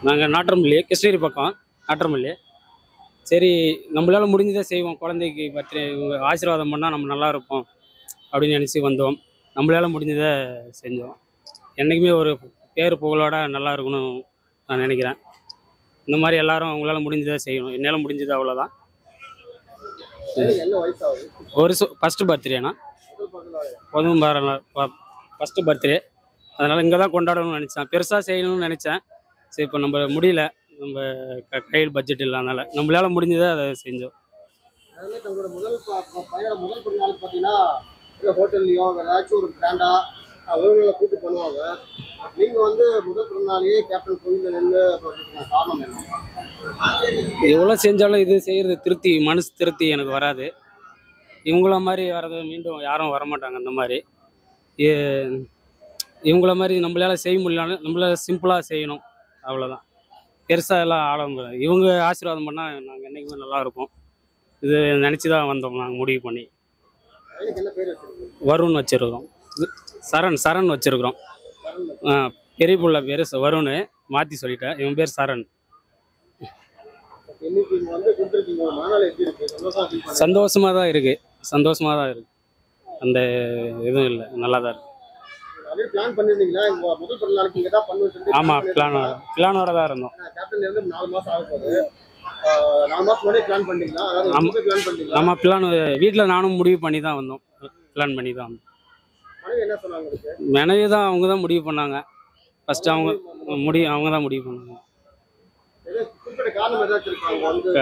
நாங்கள் நாட்டரம்பள்ளி கிருஷ்ணகிரி பக்கம் நாட்டரம்பள்ளி. சரி நம்மளால முடிஞ்சதை செய்வோம், குழந்தைக்கு பர்த்டே இவங்க ஆசீர்வாதம் பண்ணால் நம்ம நல்லா இருப்போம் அப்படின்னு நினச்சி வந்தோம். நம்மளால முடிஞ்சதை செஞ்சோம். என்றைக்குமே ஒரு பேர் புகழோட நல்லா இருக்கணும் நான் நினைக்கிறேன். இந்த மாதிரி எல்லாரும் அவங்களால முடிஞ்சதை செய்யணும். என்னால் முடிஞ்சது அவ்வளோதான். ஒரு ஃபஸ்ட்டு பர்த்டேண்ணா, பொதுவும் ஃபஸ்ட்டு பர்த்டே. அதனால் இங்கே தான் கொண்டாடணும்னு நினச்சேன், பெருசாக செய்யணும்னு நினச்சேன். சரி இப்போ நம்ம முடியல, நம்ம கையில் பட்ஜெட் இல்லாதனால நம்மளால முடிஞ்சதை அதை செஞ்சோம். தங்களோட முதல் பிறந்தநாளுக்கு பார்த்தீங்கன்னா ஹோட்டல்லையோ ஏதாச்சும் ஒரு பிராண்டா உறவுகளை கூட்டு பண்ணுவாங்க. நீங்கள் வந்து முதல் பிறந்தநாளையே கேப்டன் கோவிலில் நின்று காரணம் என்ன? எவ்வளோ செஞ்சாலும் இது செய்கிறது திருப்தி, மனசு திருப்தி எனக்கு வராது. இவங்கள மாதிரி வர்றது மீண்டும் யாரும் வரமாட்டாங்க. அந்த மாதிரி இவங்கள மாதிரி நம்மளால செய்ய முடியலன்னு நம்மளால சிம்பிளாக செய்யணும், அவ்வளோதான். பெருசாக எல்லாம் ஆடம்பரம். இவங்க ஆசீர்வாதம் பண்ணால் நாங்கள் என்றைக்குமே நல்லா இருப்போம். இது நினச்சி தான் வந்தோம் நாங்கள் முடிவு பண்ணி. வருண் வச்சுருக்கிறோம், சரண் வச்சுருக்குறோம். பெரிய புள்ள பேர் வருண், மாற்றி சொல்லிட்டேன். இவன் பேர் சரண். சந்தோஷமாக தான் இருக்குது. அந்த எதுவும் இல்லை, நல்லா தான் இருக்குது. ஆமாம், பிளானோட தான் இருந்தோம். நம்ம பிளான் வீட்டில் நானும் முடிவு பண்ணி தான் வந்தோம். பிளான் பண்ணி தான் வந்தோம். மனைவி தான், அவங்க தான் முடிவு பண்ணாங்க. ஃபஸ்ட்டு அவங்க தான் முடிவு பண்ணாங்க.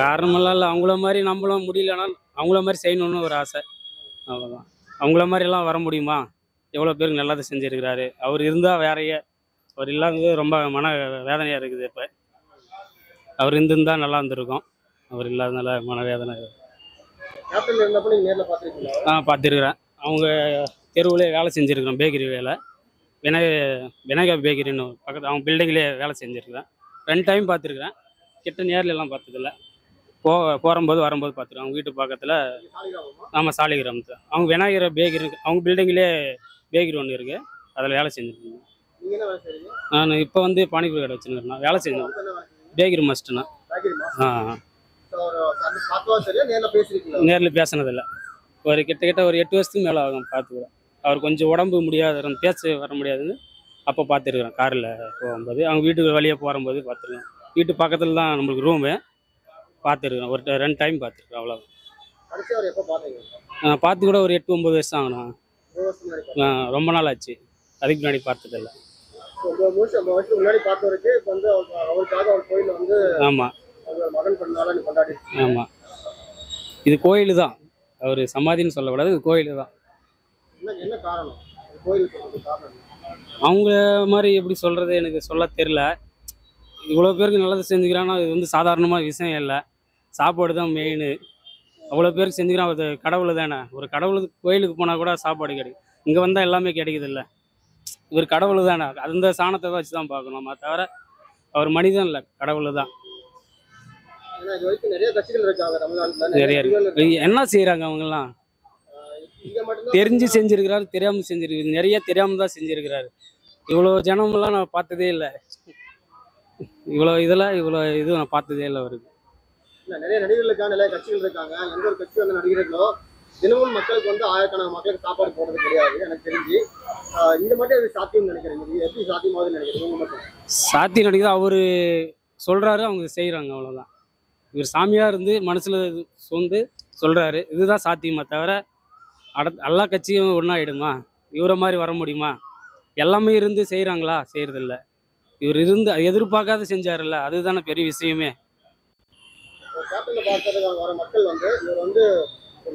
காரணமெல்லாம் இல்லை, அவங்கள மாதிரி நம்மளும் முடியலன்னா அவங்கள மாதிரி செய்யணும்னு ஒரு ஆசை, அவ்வளோதான். அவங்கள மாதிரிலாம் வர முடியுமா? எவ்வளோ பேருக்கு நல்லதை செஞ்சுருக்கிறாரு. அவர் இருந்தால் வேறையே, அவர் இல்லாதது ரொம்ப மன வேதனையாக இருக்குது. இப்போ அவர் இருந்திருந்தால் நல்லா இருந்திருக்கும். அவர் இல்லாதனால மனவேதனை. பார்த்துருக்குறேன். அவங்க தெருவிலே வேலை செஞ்சுருக்கிறோம், பேக்கரி வேலை. விநாயகா பேக்கரின்னு பக்கத்து அவங்க பில்டிங்லேயே வேலை செஞ்சுருக்கிறேன். 2 டைம் பார்த்துருக்குறேன். கிட்ட நேர்லலாம் பார்த்ததில்ல, போகும்போது வரும்போது பார்த்துருக்கேன். அவங்க வீட்டு பக்கத்தில். ஆமாம், சாலிகிராமத்தில் அவங்க விநாயகர் பேக்கரி, அவங்க பில்டிங்லேயே பேக்கரி ஒன்று இருக்குது, அதில் வேலை செஞ்சுருக்கேன். நான் இப்போ வந்து பானிபூரி கடை வச்சுருக்கேன், வேலை செஞ்சேன். பேக்கரி மஸ்ட்டுண்ணா. நேரில் பேசினதில்லை. ஒரு கிட்டத்தட்ட ஒரு 8 வருஷத்துக்கு மேலே ஆகும் பார்த்துக்கிறேன். அவர் கொஞ்சம் உடம்பு முடியாத, பேச வர முடியாதுன்னு அப்போ பார்த்துருக்குறேன். காரில் போகும்போது அவங்க வீட்டுக்கு வெளியே போகும்போது பார்த்துருக்கேன். வீட்டு பக்கத்தில் தான் நம்மளுக்கு ரூமு. பார்த்துருக்கேன், ஒரு 2 டைம் பார்த்துருக்கேன், அவ்வளோதான். பார்த்து கூட ஒரு 8-9 வருஷம் ஆகணும். ரொம்ப நாள் ஆச்சு, அதுக்கு முன்னாடி பார்த்ததில்லை. ஆமாம் ஆமாம், இது கோயில் தான். அவர் சமாதின்னு சொல்லக்கூடாது, இது கோயில் தான். அவங்க மாதிரி எப்படி சொல்கிறது எனக்கு சொல்ல தெரில. இவ்வளோ பேருக்கு நல்லது செஞ்சுக்கிறான்னா இது வந்து சாதாரணமாக விஷயம் இல்லை. சாப்பாடு தான் மெயின். அவ்வளோ பேருக்கு செஞ்சுக்கிறான், அது கடவுள் தானே. ஒரு கடவுளுக்கு கோயிலுக்கு போனால் கூட சாப்பாடு கிடைக்கும், இங்கே வந்தால் எல்லாமே கிடைக்குது இல்லை. இவர் கடவுள் தானே, அந்த சாணத்தை வச்சு தான் பார்க்கணும். நம்ம தவிர அவர் மனிதன் இல்லை, கடவுள் தான். நிறைய இருக்கு. என்ன செய்கிறாங்க அவங்கெல்லாம்? தெரிஞ்சு செஞ்சுருக்கிறாரு, தெரியாமல் செஞ்சுருக்காரு. நிறைய தெரியாமல் தான் செஞ்சுருக்கிறாரு. இவ்வளோ ஜனமெல்லாம் நான் பார்த்ததே இல்லை. இவ்வளோ இது நான் பார்த்ததே இல்லை அவருக்கு. நிறைய நடிகர்கள் இருக்காங்க, நிறைய கட்சிகள் இருக்காங்க. எந்த ஒரு கட்சி வந்து நடிகர்களோ தினமும் மக்களுக்கு வந்து ஆயிரக்கணக்கான மக்களுக்கு சாப்பாடு போடுறது கிடையாது எனக்கு தெரிஞ்சு. இந்த மட்டும் அது சாத்தியம் நினைக்கிறீங்க? எப்படி சாத்தியமாவது நினைக்கிறீங்க? மட்டும் சாத்தியம் நினைக்கிறது, அவர் சொல்கிறாரு, அவங்க செய்கிறாங்க, அவ்வளோதான். இவர் சாமியாக இருந்து மனசில் சொந்து சொல்கிறாரு, இதுதான் சாத்தியமா தவிர எல்லா கட்சியும் ஒன்றாயிடுமா? இவரை மாதிரி வர முடியுமா? எல்லாமே இருந்து செய்கிறாங்களா? செய்கிறதில்ல. இவர் இருந்து எதிர்பார்க்காத செஞ்சார்ல, அதுதானே பெரிய விஷயமே. வர மக்கள் வந்து இவர் வந்து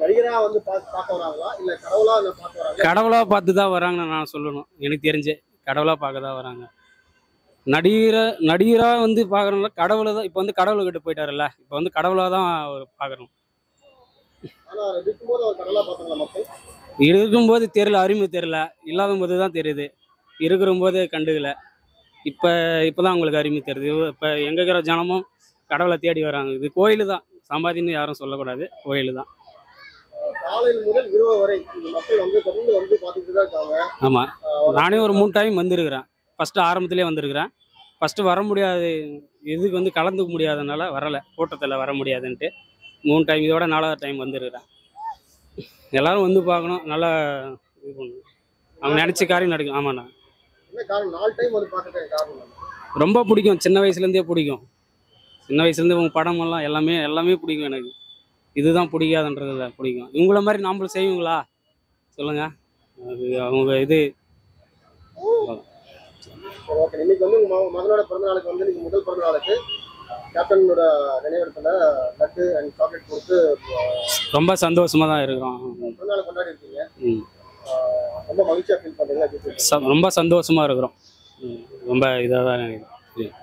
நடிகரா வந்து பார்க்க வராங்களா, இல்லை கடவுளா பார்க்க வராங்க? கடவுளாக பார்த்து தான் வராங்கன்னு நான் சொல்லணும். எனக்கு தெரிஞ்சு கடவுளாக பார்க்க தான் வராங்க. நடிகராக வந்து பார்க்குறவங்கள கடவுளை தான். இப்போ வந்து கடவுள்கிட்ட போயிட்டாருல்ல, இப்போ வந்து கடவுளாக தான் அவர் பார்க்குறோம். இருக்கும்போது தெரியல, அருமை தெரியல. இல்லாத போது தான் தெரியுது. இருக்கிறபோது கண்டுக்கல. இப்போ தான் உங்களுக்கு அருமை தெரியுது. இப்போ எங்கே இருக்கிற ஜனமும் கடவுளை தேடி வராங்க. இது கோயில் தான், சமாதின்னு யாரும் சொல்லக்கூடாது, கோயில் தான். காலையில் முதல் இரவு வரை மக்கள் வந்து தொடர்ந்து வந்து பார்த்துட்டு தான் இருக்காங்க. ஆமாம், நானே ஒரு 3 டைம் வந்திருக்கிறேன். ஃபஸ்ட்டு ஆரம்பத்திலே வந்திருக்கிறேன். ஃபஸ்ட்டு வர முடியாது, இதுக்கு வந்து கலந்துக்க முடியாதனால வரலை, கூட்டத்தில் வர முடியாதுன்ட்டு 3 டைம், இதோட 4வது டைம் வந்துருக்கிறேன். எல்லாரும் வந்து பார்க்கணும், நல்லா இது பண்ணணும், அவங்க நினச்ச காரியம் நடக்கும். ஆமாண்ணா, என்ன காரணம் 4 டைம் வந்து பார்க்கறதுக்கு காரணம் என்ன? ரொம்ப பிடிக்கும், சின்ன வயசுலேருந்தே பிடிக்கும். சின்ன வயசுலேருந்து உங்கள் படமெல்லாம் எல்லாமே பிடிக்கும் எனக்கு. இதுதான் பிடிக்காதுன்றதில்ல, பிடிக்கும். இவங்கள மாதிரி நாமளும் செய்வீங்களா சொல்லுங்கள், அது அவங்க இது. சரி, ஓகே. இன்னைக்கு வந்து உங்க மகனோட பிறந்த நாளுக்கு வந்து இன்னைக்கு முதல் பிறந்த நாளுக்கு கேப்டனோட நினைவிடத்துல லட்டு அண்ட் சாக்லேட் கொடுத்து ரொம்ப சந்தோஷமாக தான் இருக்கிறோம். பிறந்த நாள் கொண்டாடி இருக்கீங்க. ம். ரொம்ப மகிழ்ச்சியா ஃபீல் பண்றீங்களா? ரொம்ப சந்தோஷமாக இருக்கிறோம். ரொம்ப இதாக தான் நினைக்கிறேன்.